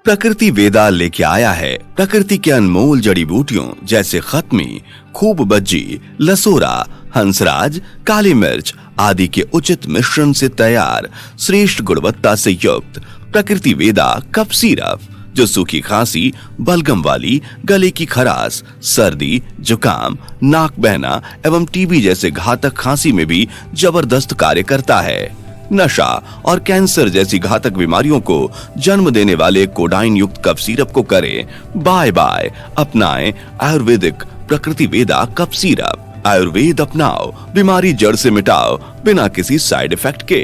प्रकृति वेदा लेके आया है प्रकृति के अनमोल जड़ी बूटियों जैसे खत्मी, खूब बज्जी, लसोरा, हंसराज, काली मिर्च आदि के उचित मिश्रण से तैयार श्रेष्ठ गुणवत्ता से युक्त प्रकृति वेदा कफ सिरप, जो सूखी खांसी, बलगम वाली, गले की खराश, सर्दी, जुकाम, नाक बहना एवं टीबी जैसे घातक खांसी में भी जबरदस्त कार्य करता है। नशा और कैंसर जैसी घातक बीमारियों को जन्म देने वाले कोडाइन युक्त कफ सिरप को करें बाय बाय। अपनाएं आयुर्वेदिक प्रकृति वेदा कफ सिरप। आयुर्वेद अपनाओ, बीमारी जड़ से मिटाओ बिना किसी साइड इफेक्ट के।